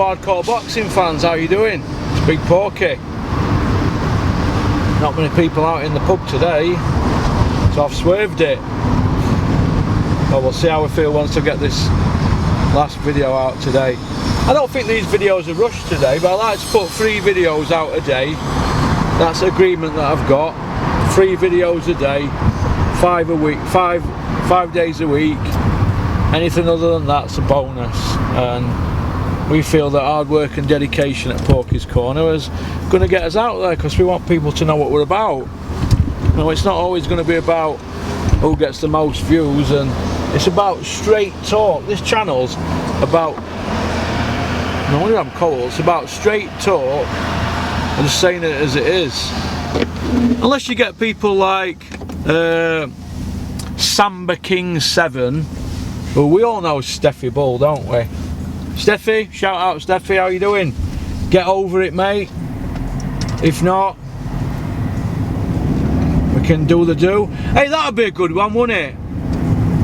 hardcore boxing fans, how you doing? It's Big Porky. Not many people out in the pub today, so I've swerved it. Well, we'll see how we feel once I get this last video out today. I don't think these videos are rushed today, but I like to put 3 videos out a day. That's the agreement that I've got. 3 videos a day, 5 a week, 5 days a week. Anything other than that's a bonus. And we feel that hard work and dedication at Porky's Corner is going to get us out there, because we want people to know what we're about. You know, it's not always going to be about who gets the most views, and it's about straight talk. This channel's about, no wonder I'm cold, it's about straight talk and just saying it as it is. Unless you get people like Samba King 7, well, we all know Stefy Bull, don't we? Stefy, shout out Stefy, how you doing? Get over it, mate. If not, we can do the do. Hey, that'd be a good one, wouldn't it?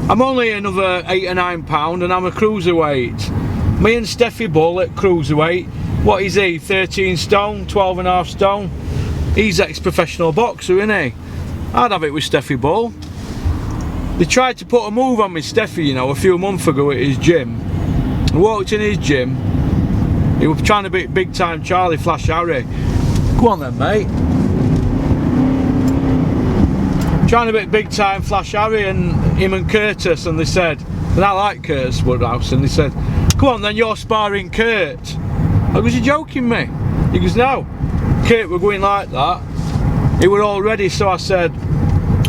I'm only another 8 or 9 pound and I'm a cruiserweight. Me and Stefy Bull at cruiserweight. What is he? 13 stone, 12 and a half stone? He's ex-professional boxer, isn't he? I'd have it with Stefy Bull. They tried to put a move on me, Stefy, you know, a few months ago at his gym. I walked in his gym. He was trying to beat big time Charlie Flash Harry. Go on then, mate. Trying to beat big time Flash Harry and him and Curtis, and they said, and I like Curtis Woodhouse, and they said, come on then, you're sparring Kurt. I was, you joking me? He goes, no. Kurt were going like that. He were all ready, so I said,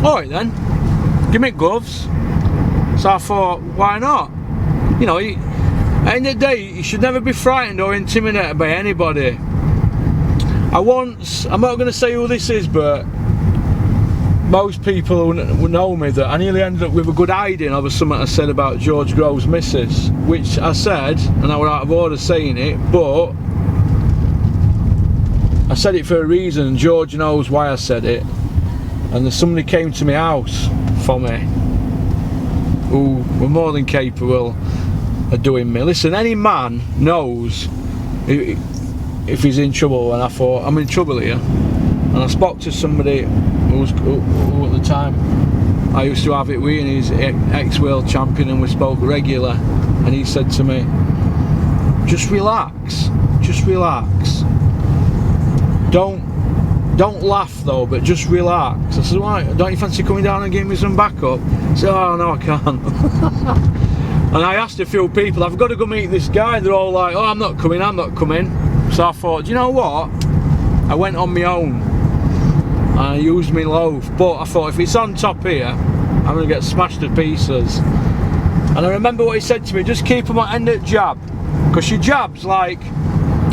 alright then, give me gloves. So I thought, why not? You know, at the end of the day, you should never be frightened or intimidated by anybody. I'm not going to say who this is, but most people who know me, that I nearly ended up with a good hiding over something I said about George Grove's missus, which I said, and I was out of order saying it, but I said it for a reason, and George knows why I said it. And somebody came to my house for me who were more than capable of doing me. Listen, any man knows if he's in trouble, and I thought, I'm in trouble here. And I spoke to somebody who at the time I used to have it with, and he's ex-world champion, and we spoke regular, and he said to me, just relax, don't laugh though, but just relax. I said, why, don't you fancy coming down and giving me some backup? He said, oh no, I can't. And I asked a few people, I've got to go meet this guy. They're all like, oh, I'm not coming. So I thought, do you know what, I went on my own and I used my loaf, but I thought, if it's on top here, I'm going to get smashed to pieces. And I remember what he said to me, just keep them at end at jab, because your jab's like,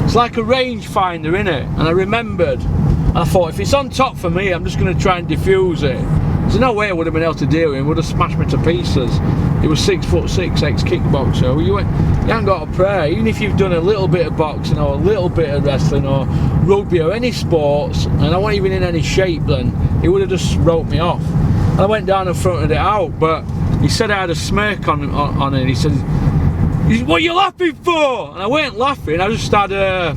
it's like a range finder, innit? And I remembered, and I thought, if it's on top for me, I'm just going to try and diffuse it. There's no way I would have been able to deal with him. Would have smashed me to pieces. He was 6'6", ex-kickboxer. You haven't got to pray. Even if you've done a little bit of boxing or a little bit of wrestling or rugby or any sports, and I wasn't even in any shape then, he would have just wrote me off. And I went down and fronted it out, but he said I had a smirk on it. He said, what are you laughing for? And I weren't laughing. I just had I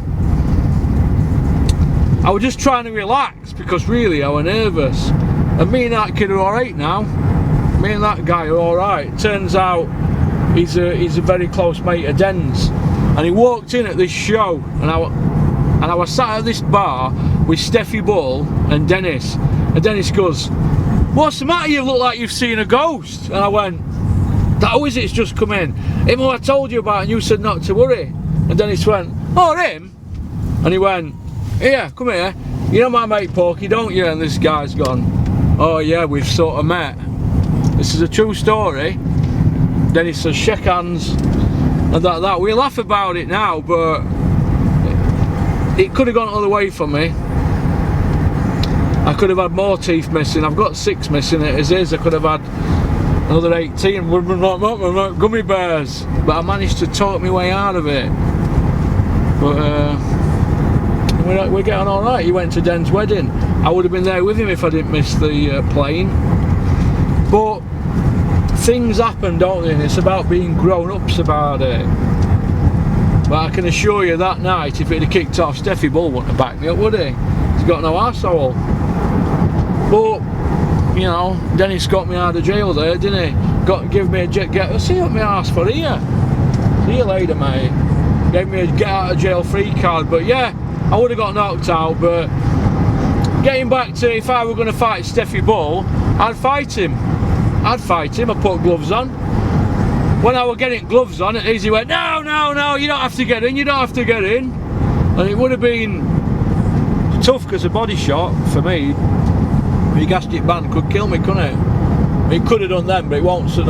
was just trying to relax, because really I was nervous. And me and that kid are alright now. Me and that guy are alright. Turns out he's a very close mate of Den's. And he walked in at this show, and I was sat at this bar with Stefy Bull and Dennis. And Dennis goes, what's the matter? You look like you've seen a ghost. And I went, how is it? It's just come in. Him who I told you about, and you said not to worry. And Dennis went, oh, him? And he went, here, come here. You know my mate Porky, don't you? And this guy's gone, oh yeah, we've sort of met. This is a true story. Dennis says, shake hands. And that. We laugh about it now, but it could have gone the other way for me. I could have had more teeth missing. I've got 6 missing as is. I could have had another 18 gummy bears, but I managed to talk my way out of it. But we're getting all right. He went to Den's wedding. I would have been there with him if I didn't miss the plane. But things happen, don't they? And it's about being grown-ups about it. But I can assure you that night, if it had kicked off, Stefy Bull wouldn't have backed me up, would he? He's got no arsehole. But, you know, Dennis got me out of jail there, didn't he? Give me a see what my arse for here. See you later, mate. Gave me a get out of jail free card. But yeah, I would have got knocked out. But getting back to, if I were going to fight Stefy Bull, I'd fight him. I put gloves on. When I were getting gloves on, he went, no, you don't have to get in, And it would have been tough, because a body shot, for me, the gastric band could kill me, couldn't it? It could have done then, but it won't so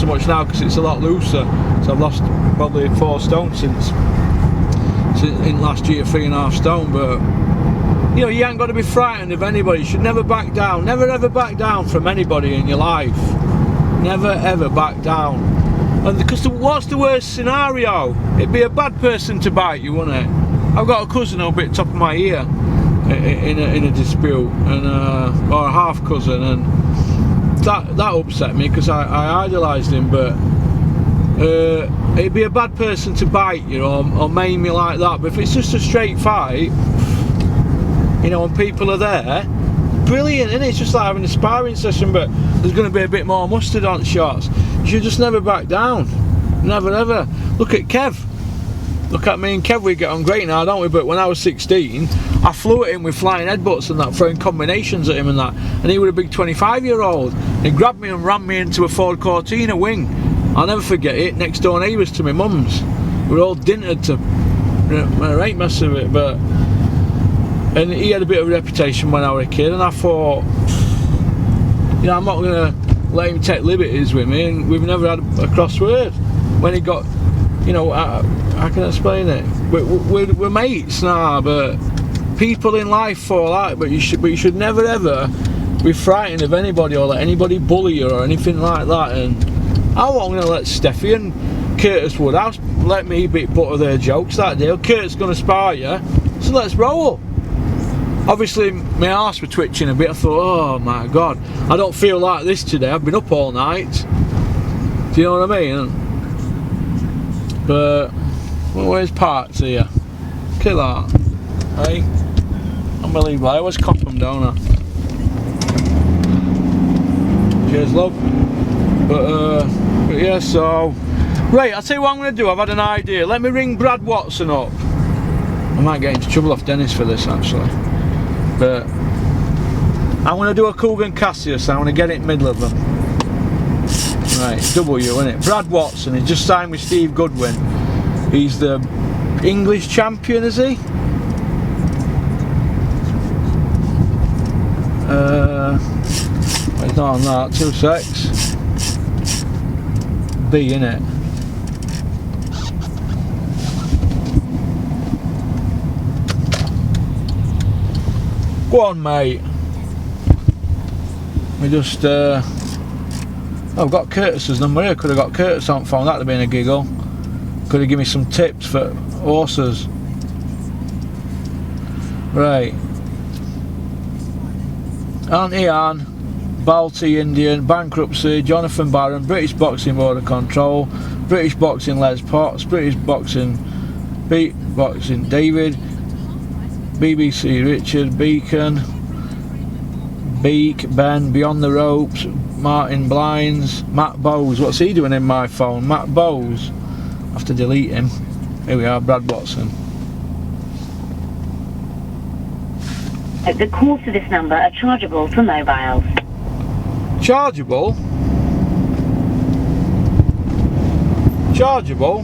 much now, because it's a lot looser. So I've lost probably 4 stone since in last year, 3.5 stone. But you know, you ain't got to be frightened of anybody. You should never back down. Never ever back down from anybody in your life. Never ever back down. And because what's the worst scenario? It'd be a bad person to bite you, wouldn't it? I've got a cousin who'll bit top of my ear in a dispute, and or a half cousin, and that upset me, because I idolised him. But it'd be a bad person to bite you, or maim me like that. But if it's just a straight fight, you know, and people are there, brilliant, isn't it? It's just like having a sparring session, but there's going to be a bit more mustard on shots. You should just never back down. Never ever. Look at Kev. Look at me and Kev, we get on great now, don't we? But when I was 16, I flew at him with flying headbutts and that, throwing combinations at him and that. And he was a big 25-year-old. He grabbed me and ran me into a Ford Cortina wing. I'll never forget it. Next door neighbours to my mum's. We were all dinted to, I ain't messing with it, but. And he had a bit of a reputation when I was a kid, and I thought, you know, I'm not going to let him take liberties with me, and we've never had a crossword. When he got, you know, I can explain it. We're mates now, but people in life fall out. But you should never ever be frightened of anybody, or let anybody bully you or anything like that. And I wasn't going to let Stefy and Curtis Woodhouse let me be butt of their jokes that day. Curtis going to spar you, so let's roll. Obviously my arse were twitching a bit. I thought, oh my god, I don't feel like this today. I've been up all night. Do you know what I mean? But well, where's parts here? Kill that. Hey, unbelievable. I always cop them, don't I? Cheers, love. But yeah, so right, I'll tell you what I'm going to do. I've had an idea. Let me ring Brad Watson up. I might get into trouble off Dennis for this, actually. But I'm going to do a Cougar Cassius. I'm going to get it in the middle of them. Right, W, isn't it? Brad Watson, he just signed with Steve Goodwin. He's the English champion, is he? It's not on that, 2 secs. B, innit? Go on, mate. We just I've got Curtis's number here. Could have got Curtis on the phone. That'd have been a giggle. Could have given me some tips for horses. Right. Auntie Anne, Balti Indian, Bankruptcy, Jonathan Barron, British Boxing Board of Control, British Boxing Les Potts, British Boxing Beatboxing David, BBC Richard, Beacon, Beak, Ben, Beyond the Ropes, Martin Blinds, Matt Bowes. What's he doing in my phone? Matt Bowes. I have to delete him. Here we are, Brad Watson. The calls to this number are chargeable for mobiles. Chargeable? Chargeable?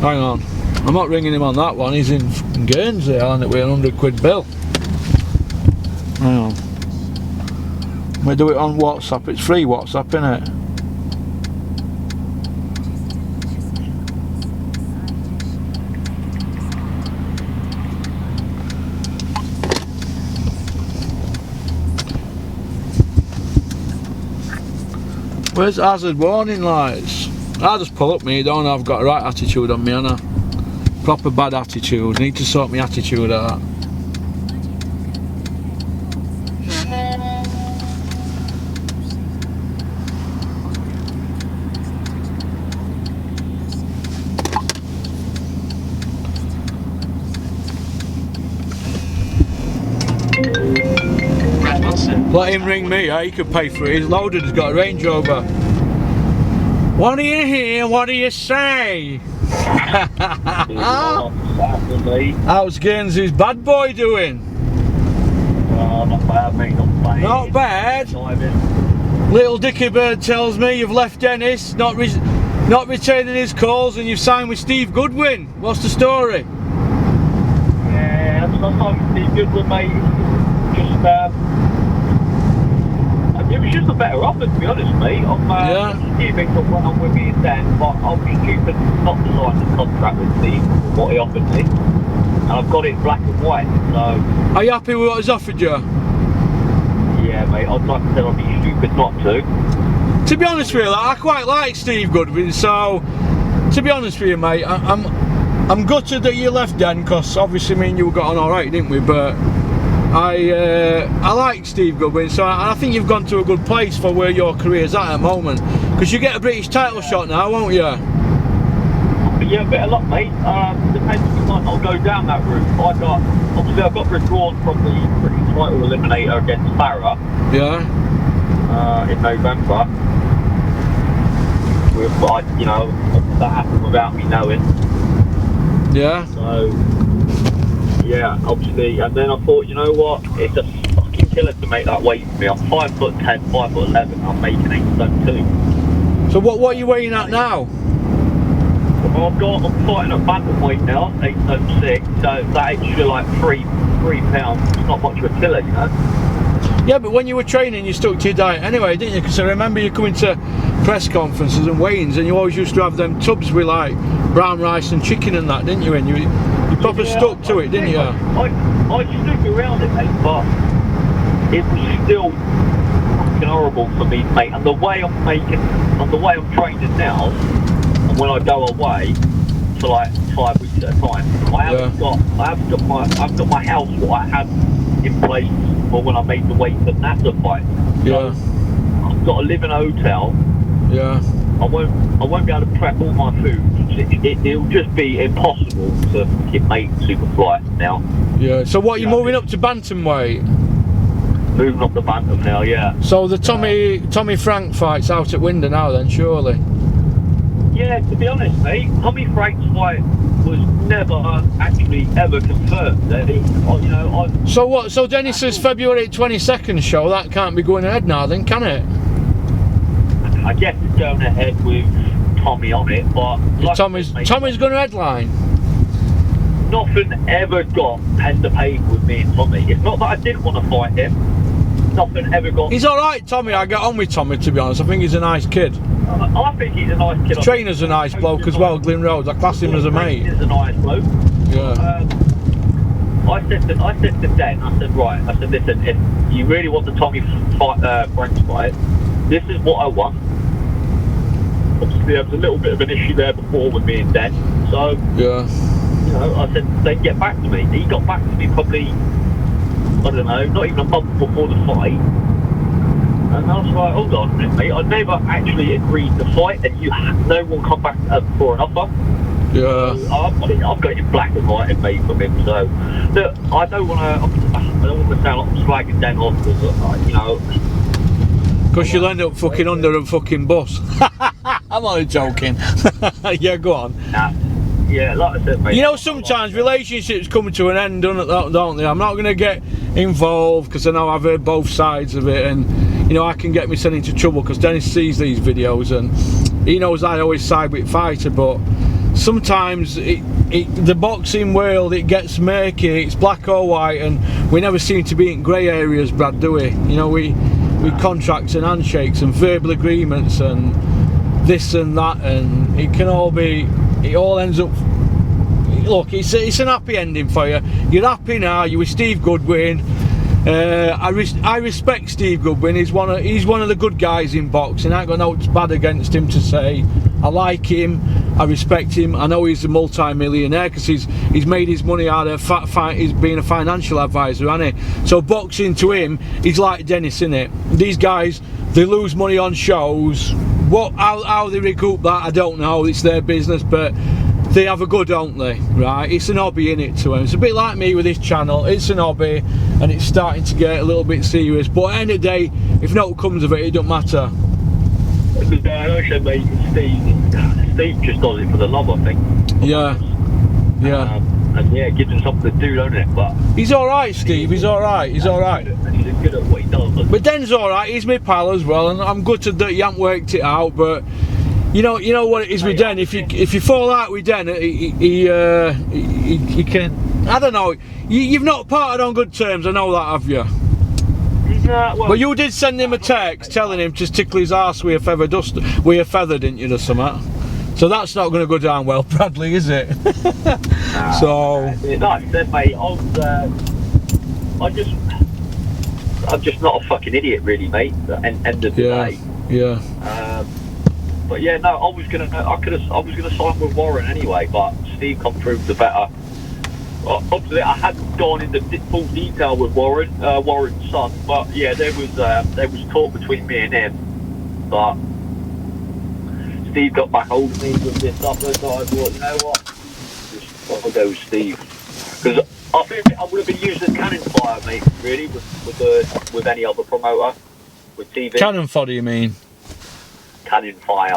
Hang on. I'm not ringing him on that one. He's in Guernsey. I'll end up with a £100 bill. Hang on. We do it on WhatsApp. It's free WhatsApp, innit? Where's hazard warning lights? I just pull up me, don't I? I've got the right attitude on me, haven't I? Proper bad attitude. Need to sort my attitude out. Let him ring me, he could pay for it. He's loaded, he's got a Range Rover. What do you hear? What do you say? How's Guernsey's bad boy doing? Not bad, mate, not bad. Not bad. Little Dicky Bird tells me you've left Dennis, not returning his calls, and you've signed with Steve Goodwin. What's the story? Yeah, I'm signed with Steve Goodwin, mate. Just, it was just a better offer, to be honest, mate. I'm assuming that when I'm with me and Dan, but I'll be stupid not to sign the contract with Steve, what he offered me. And I've got it black and white, so... Are you happy with what he's offered you? Yeah, mate, I'd like to say I'd be stupid not to. To be honest with you, I quite like Steve Goodwin, so... To be honest with you, mate, I'm gutted that you left Dan, because obviously me and you got on alright, didn't we? But I like Steve Goodwin, so I think you've gone to a good place for where your career's at the moment. Because you get a British title shot now, won't you? Yeah, a bit of luck, mate. Depends if I'll go down that route. Obviously I've got withdrawn from the British title eliminator against Farah. Yeah. In November. That happened without me knowing. Yeah. So, yeah, obviously, and then I thought, you know what, it's a fucking killer to make that weight for me. I'm 5'10", 5'11", I'm making 8 stone 2. So what are you weighing at now? Well, I'm fighting at bantamweight now, 8 stone 6, so that extra like 3 pounds, it's not much of a killer, you know? Yeah, but when you were training, you stuck to your diet anyway, didn't you? Because I remember you coming to press conferences and weigh-ins, and you always used to have them tubs with like brown rice and chicken and that, didn't you? And you proper stuck to it, didn't you? I stuck around it, mate, but it was still fucking horrible for me, mate. And the way I'm training now, and when I go away for like 5 weeks at a time, I haven't got my house what I had in place for when I made the weight for NASA fight. Yeah. So I've got to live in a hotel. Yeah. I won't be able to prep all my food. It'll just be impossible to make Superfly now. Yeah. So what, you're moving up to bantamweight? Moving up to bantam now, yeah. So the Tommy Frank fight's out at window now then, surely? Yeah, to be honest, mate, Tommy Frank's fight was never actually ever confirmed. So what? So Dennis's February 22nd show, that can't be going ahead now then, can it? I guess it's going ahead with Tommy on it, but like Tommy's going to headline. Nothing ever got pen to paper with me and Tommy. It's not that I didn't want to fight him. Nothing ever got. He's all right, Tommy. I get on with Tommy, to be honest. I think he's a nice kid. I think he's a nice kid. His trainer's a nice bloke as well, Glyn Rhodes. I class him as a mate. He's a nice bloke. Yeah. I said to Dan, I said, right, listen, if you really want the Tommy Franks fight, this is what I want. Obviously, there was a little bit of an issue there before with me and Dan, so yeah. I said, then get back to me. He got back to me probably, I don't know, not even a month before the fight. And I was like, hold on a minute, mate, I never actually agreed to fight, and no one come back for an offer. Yeah. So I've got it in black and white and made from him. So look, I don't want to sound like I'm slagging Dan off, because Because you'll end up fucking under a fucking bus. I'm only joking. Yeah, go on. Yeah, like I said, mate. You know, sometimes relationships come to an end, don't they? I'm not going to get involved because I know I've heard both sides of it, and you know I can get myself into trouble because Dennis sees these videos and he knows I always side with fighter, but sometimes the boxing world, it gets murky, it's black or white, and we never seem to be in grey areas, Brad, do we? You know, we contracts and handshakes and verbal agreements and this and that, and it all ends up, look, it's an happy ending for you. You're happy now, you're with Steve Goodwin. I respect Steve Goodwin. He's one of the good guys in boxing. I ain't got no bad against him to say. I like him, I respect him. I know he's a multi-millionaire because he's made his money out of he's being a financial advisor, hasn't he? So boxing to him, he's like Dennis, innit? These guys, they lose money on shows. How they recoup that, I don't know. It's their business, but they have a go, don't they? Right? It's an hobby in it to them. It's a bit like me with this channel. It's an hobby, and it's starting to get a little bit serious. But at the end of the day, if no comes of it, it don't matter. I said, mate, Steve just does it for the love, I think. Yeah. Yeah. And yeah, it gives him something to do, don't it? But he's all right, Steve. He's all right. He's all right. He's good at what he does. But Den's all right. He's my pal as well, and I'm gutted that you haven't worked it out. But you know what it is with Den. If you fall out with Den, he can. I don't know. You've not parted on good terms. I know that, have you? Well, but you did send him a text telling him to tickle his arse with a feather duster, with a feather, didn't you, or something? So that's not going to go down well, Bradley, is it? So. Like I said, mate, I'm just not a fucking idiot, really, mate. End of the day. Yeah. But yeah, no, I was gonna sign with Warren anyway, but Steve come through the better. Obviously, I hadn't gone into full detail with Warren's son, but yeah, there was talk between me and him. But Steve got back hold of me with this other, so I thought, you know what, I'll go with Steve, because I think I would have been used as cannon fire, mate. Really, with any other promoter, with TV. Cannon fodder, you mean? Cannon fire.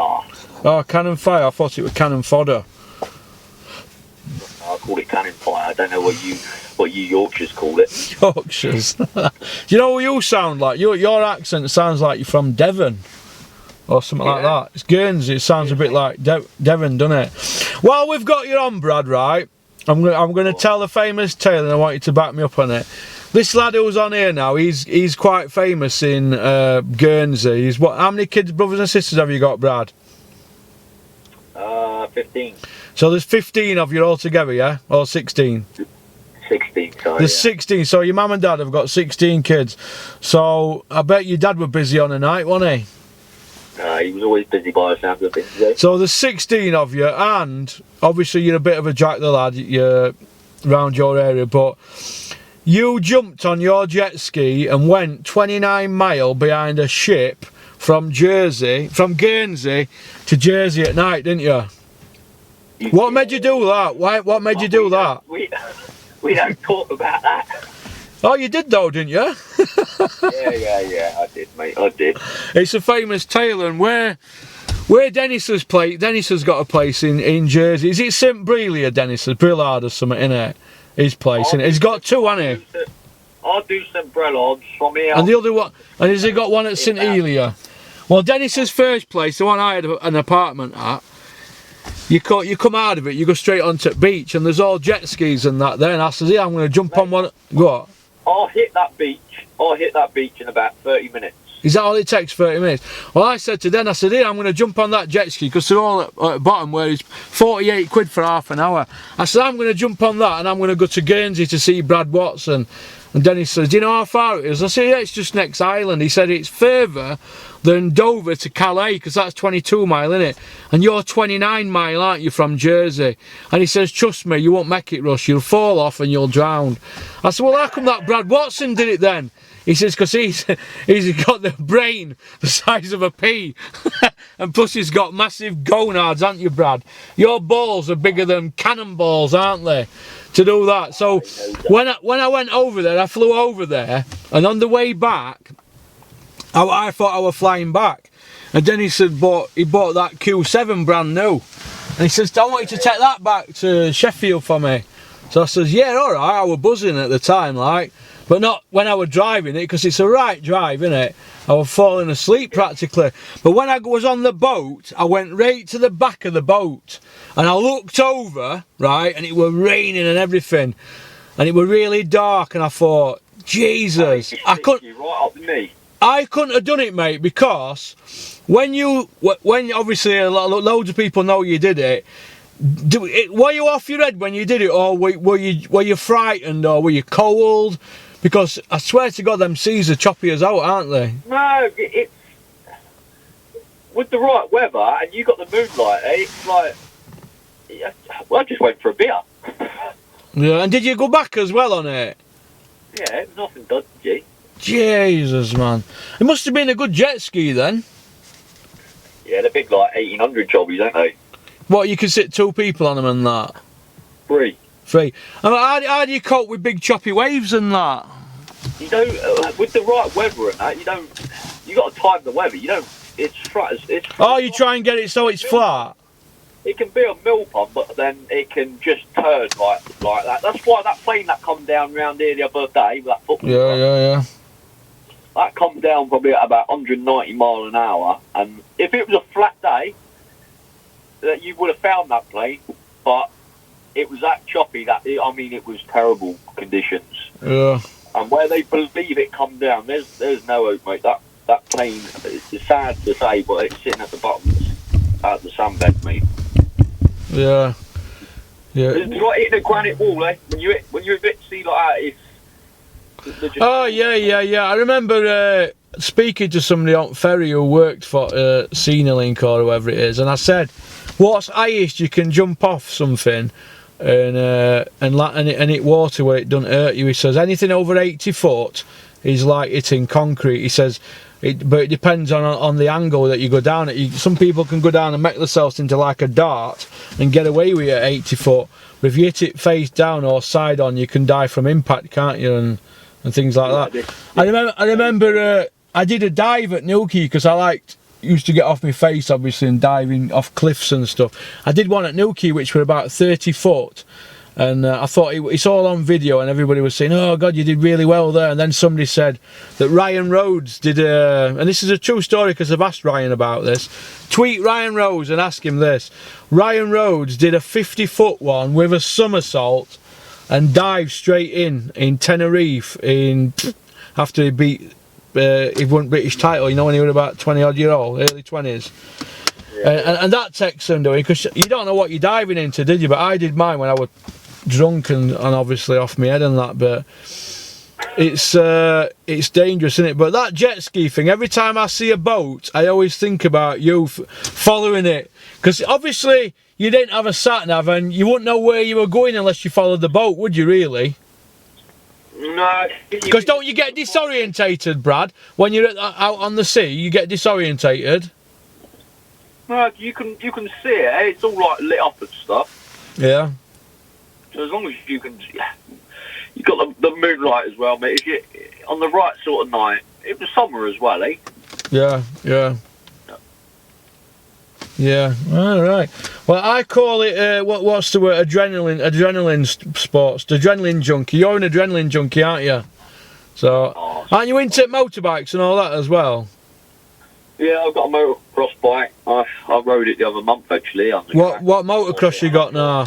Oh, cannon fire. I thought it was cannon fodder. I call it cannon fire. I don't know what you Yorkshires call it. Yorkshires. Do you know what you sound like? Your accent sounds like you're from Devon. Or something like that. It's Guernsey. It sounds a bit like Devon, doesn't it? Well, we've got you on, Brad, right? I'm going to tell a famous tale, and I want you to back me up on it. This lad who's on here now, he's quite famous in Guernsey. How many kids, brothers and sisters have you got, Brad? 15. So there's 15 of you all together, yeah? Or 16? 16, sorry. There's 16, so your mum and dad have got 16 kids. So I bet your dad was busy on a night, wasn't he? He was always busy by the sound of things. So there's 16 of you, and obviously you're a bit of a jack the lad, you're around your area, but you jumped on your jet ski and went 29 miles behind a ship from Guernsey to Jersey at night, didn't you? What made you do that? What made you do that? We don't talk about that. Oh, you did though, didn't you? yeah, I did, mate, I did. It's a famous tale, and where Dennis has got a place in Jersey. Is it St. Brelia, Dennis? Brillard or something, innit? His place, innit? He's got two, hasn't he? I'll do St. Brillards from here. And the other one, and has he got one at St. Elia? Well, Dennis's first place, the one I had an apartment at, you come out of it, you go straight onto the beach, and there's all jet skis and that there, and I says, yeah, I'm going to jump on one. What? I'll hit that beach in about 30 minutes. Is that all it takes, 30 minutes? Well, I said to Den, I said, yeah, I'm going to jump on that jet ski, because they're all at the bottom where it's 48 quid for half an hour. I said, I'm going to jump on that, and I'm going to go to Guernsey to see Brad Watson. And Dennis says, do you know how far it is? I said, yeah, it's just next island. He said, it's further than Dover to Calais, because that's 22 mile, innit? And you're 29 mile, aren't you, from Jersey? And he says, trust me, you won't make it, Russ. You'll fall off and you'll drown. I said, well, how come that Brad Watson did it then? He says, because he's got the brain the size of a pea. And plus he's got massive gonads, haven't you, Brad? Your balls are bigger than cannonballs, aren't they? To do that. So when I went over there, I flew over there, and on the way back, I thought I was flying back. And then he said, he bought that Q7 brand new. And he says, I want you to take that back to Sheffield for me. So I says, yeah, all right. I was buzzing at the time, like. But not when I was driving it, because it's a right drive, innit? I was falling asleep practically. But when I was on the boat, I went right to the back of the boat. And I looked over, right, and it was raining and everything. And it was really dark, and I thought, Jesus, I couldn't have done it, mate, because when obviously loads of people know you did it, were you off your head when you did it, or were you frightened, or were you cold? Because I swear to God, them seas are choppy as out, aren't they? No, it's with the right weather, and you got the moonlight. It's like, well, I just went for a beer. Yeah, and did you go back as well on it? Yeah, it was nothing dodgy. Jesus, man, it must have been a good jet ski then. Yeah, they're big, like 1800 jobbies, aren't they? What, you can sit 2 people on them and that? 3. 3. And how do you cope with big choppy waves and that? You don't, with the right weather and that, you got to time the weather. You don't, it's flat. Oh, you try and get it so it's flat? It can be a mill pond, but then it can just turn like that. That's why that plane that come down round here the other day, that football Yeah. that come down probably at about 190 mile an hour. And if it was a flat day, that you would have found that plane, but it was that choppy that, I mean, it was terrible conditions. Yeah. And where they believe it come down, there's no hope, mate. That plane, it's sad to say, but it's sitting at the bottom at the sandbed, mate. Yeah. It's like hitting a granite wall, eh? When you're a bit sea like that, Oh yeah. I remember speaking to somebody on ferry who worked for Link or whoever it is, and I said, "What's highest you can jump off something and hit water where it doesn't hurt you?" He says anything over 80 foot is like hitting concrete. He says, but it depends on the angle that you go down at. Some people can go down and make themselves into like a dart and get away with it at 80 foot. But if you hit it face down or side on, you can die from impact, can't you? And things like that. I remember I did a dive at Newquay because I used to get off my face obviously and diving off cliffs and stuff. I did one at Newquay which were about 30 foot. And I thought it's all on video, and everybody was saying, "Oh God, you did really well there." And then somebody said that Ryan Rhodes did and this is a true story because I've asked Ryan about this. Tweet Ryan Rhodes and ask him this. Ryan Rhodes did a 50-foot one with a somersault and dived straight in Tenerife after he beat he won British title. You know, when he was about 20-odd year old, early 20s. Yeah. And that takes some doing because you don't know what you're diving into, did you? But I did mine when I was drunk and obviously off my head and that, but it's dangerous, isn't it? But that jet ski thing, every time I see a boat I always think about you following it, because obviously you didn't have a sat nav and you wouldn't know where you were going unless you followed the boat, would you really? No. Because don't you get disorientated, Brad, when you're out on the sea? You get disorientated. No, you can see it, eh? It's all like lit up and stuff. Yeah. So as long as you can, you got the moonlight as well, mate. If you on the right sort of night, it was summer as well, eh? Yeah. All right. Well, I call it what's the word? Adrenaline sports. The adrenaline junkie. You're an adrenaline junkie, aren't you? So, aren't you into motorbikes and all that as well? Yeah, I've got a motocross bike. I rode it the other month actually. What motocross you got now?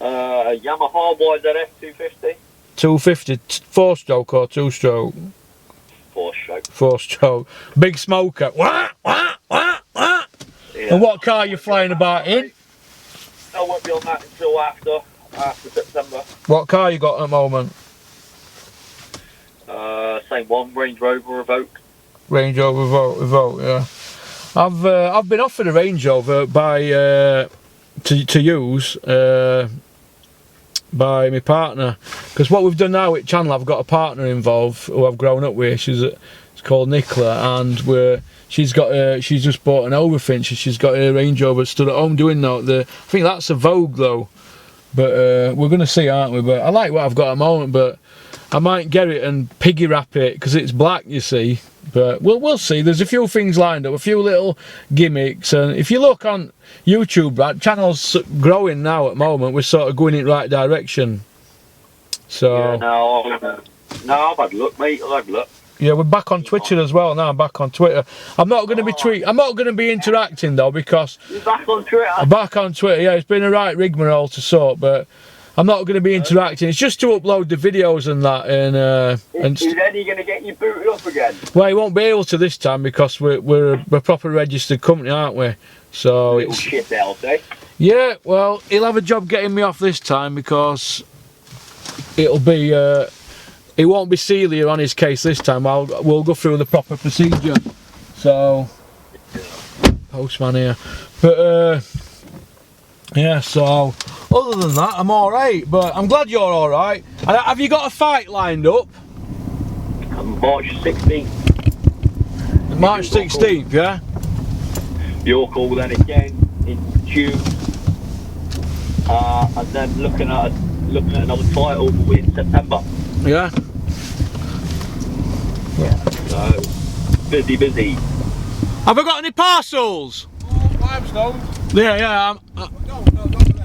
A Yamaha YZF 250. 250, 4-stroke or 2-stroke? 4-stroke. 4-stroke. Big smoker. Wah, wah, wah, wah. Yeah. And what car are you flying about in? I won't be on that until after September. What car you got at the moment? Same one, Range Rover Evoque. Range Rover Evoque, yeah. I've been offered a Range Rover by to use by my partner, because what we've done now with Channel, I've got a partner involved who I've grown up with. It's called Nicola, and she's just bought an Overfinch, and she's got her Range Rover stood at home doing that. I think that's a Vogue though, but we're gonna see, aren't we? But I like what I've got at the moment, but I might get it and piggy wrap it because it's black, you see. But we'll see. There's a few things lined up, a few little gimmicks, and if you look on YouTube, Brad, channel's growing now at the moment. We're sort of going in the right direction. So yeah, no, I've had a look, mate. I've had a look. Yeah, we're back on Twitter as well now. I'm back on Twitter. I'm not going to be I'm not going to be interacting though, because you're back on Twitter. I'm back on Twitter. Yeah, it's been a right rigmarole to sort, but I'm not going to be interacting. It's just to upload the videos and that. And is Eddie going to get you booted up again? Well, he won't be able to this time because we're a proper registered company, aren't we? So little shit else, eh? Yeah, well, he'll have a job getting me off this time because it'll be it won't be Celia on his case this time. We'll go through the proper procedure. So postman here, but yeah. So other than that, I'm all right. But I'm glad you're all right. And have you got a fight lined up? March 16th. March 16th, yeah. Your call then again in June, and then looking at another title in September. Yeah. So busy. Have I got any parcels? Limestone. Yeah.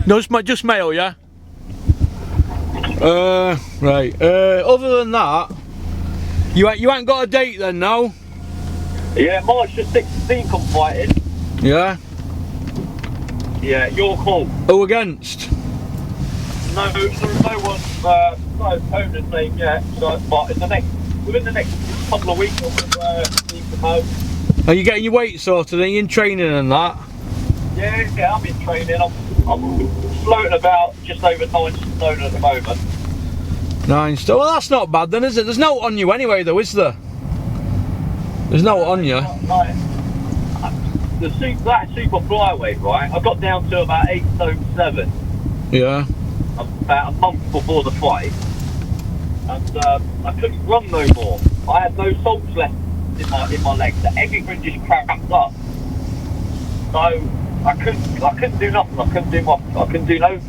No, just mail, yeah. Right. Other than that, you ain't got a date then, no? Yeah, March the 16th I'm fighting. Yeah. Yeah, your call. Who against? No one, no opponent name yet. So, but within the next couple of weeks, I'll need to know. Are you getting your weight sorted? Are you in training and that? Yeah, I'm in training. I'm floating about just over 9 stone at the moment. 9 stone. Well, that's not bad then, is it? There's no on you anyway, though, is there? There's no on you. Like, that super flyweight, right? I got down to about 8 stone 7. Yeah. About a month before the fight, and I couldn't run no more. I had no salts left in my legs. So everything just cracked up. So I couldn't do nothing. I couldn't do no.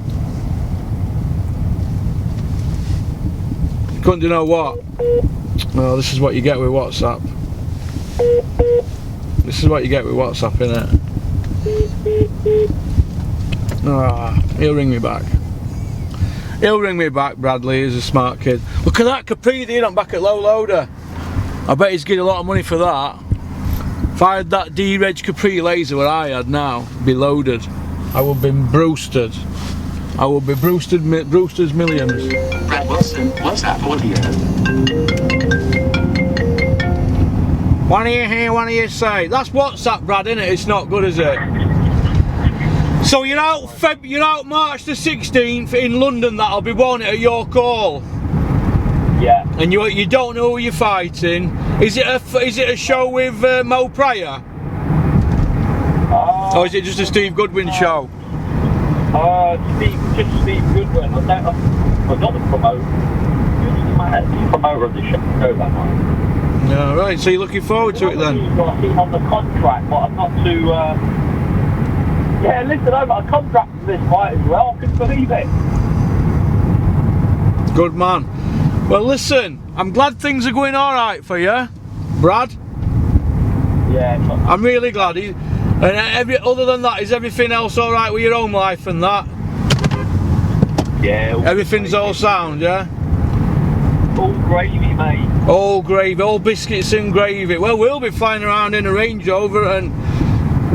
Couldn't do no what? Well, this is what you get with WhatsApp. This is what you get with WhatsApp, innit? He'll ring me back. He'll ring me back, Bradley. He's a smart kid. Look at that Capri D-Rod back at low loader. I bet he's getting a lot of money for that. If I had that D-Reg Capri laser what I had now, be loaded, I would be Brewstered. I would be Brewster's Millions. Brad Wilson, WhatsApp audio. What do you hear, what do you say? That's WhatsApp, Brad, innit? It's not good, is it? So you're out March the 16th in London. That'll be won at your call. Yeah. And you don't know who you're fighting. Is it a show with Mo Pryor? Or is it just a Steve Goodwin show? Steve Goodwin. I'm not the promoter. He's the promoter of the show that night. Yeah, right. So you're looking forward to it then? He's on the contract, but I'm not too. Yeah, listen, I've got a contract for this fight as well. I couldn't believe it. Good man. Well, listen, I'm glad things are going all right for you, Brad. Yeah. I'm really glad. Other than that, is everything else all right with your home life and that? Yeah. Everything's all sound, yeah? All gravy, mate. All gravy, all biscuits and gravy. Well, we'll be flying around in a Range Rover, and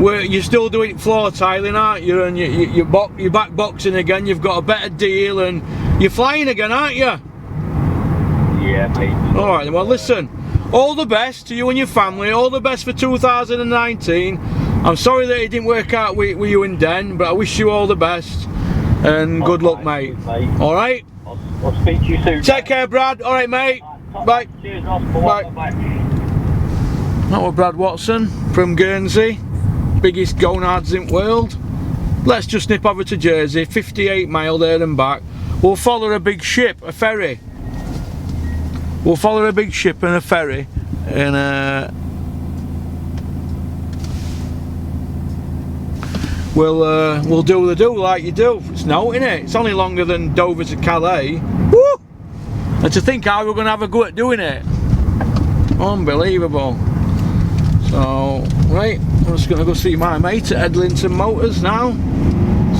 you're still doing floor tiling, aren't you? And you're back boxing again. You've got a better deal, and you're flying again, aren't you? Yeah, mate. All right. Well, listen. All the best to you and your family. All the best for 2019. I'm sorry that it didn't work out with you in Den, but I wish you all the best and good luck, mate. All right. I'll speak to you soon. Take care, Brad. All right, mate. Bye. Cheers, Bye. That was Brad Watson from Guernsey, biggest gonads in the world. Let's just nip over to Jersey, 58 mile there and back. We'll follow a big ship, a ferry. We'll follow a big ship and a ferry, and we'll do the do like you do. It's no, innit? It's only longer than Dover to Calais. Woo! And to think how we're going to have a go at doing it. Unbelievable. So, right, I'm just going to go see my mate at Edlington Motors now.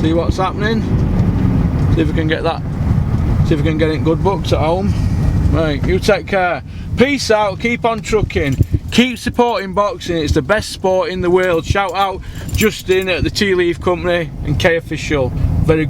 See what's happening. See if we can get that. See if we can get it good books at home. Right, you take care. Peace out, keep on trucking. Keep supporting boxing, it's the best sport in the world. Shout out Justin at the Tea Leaf Company and K Official.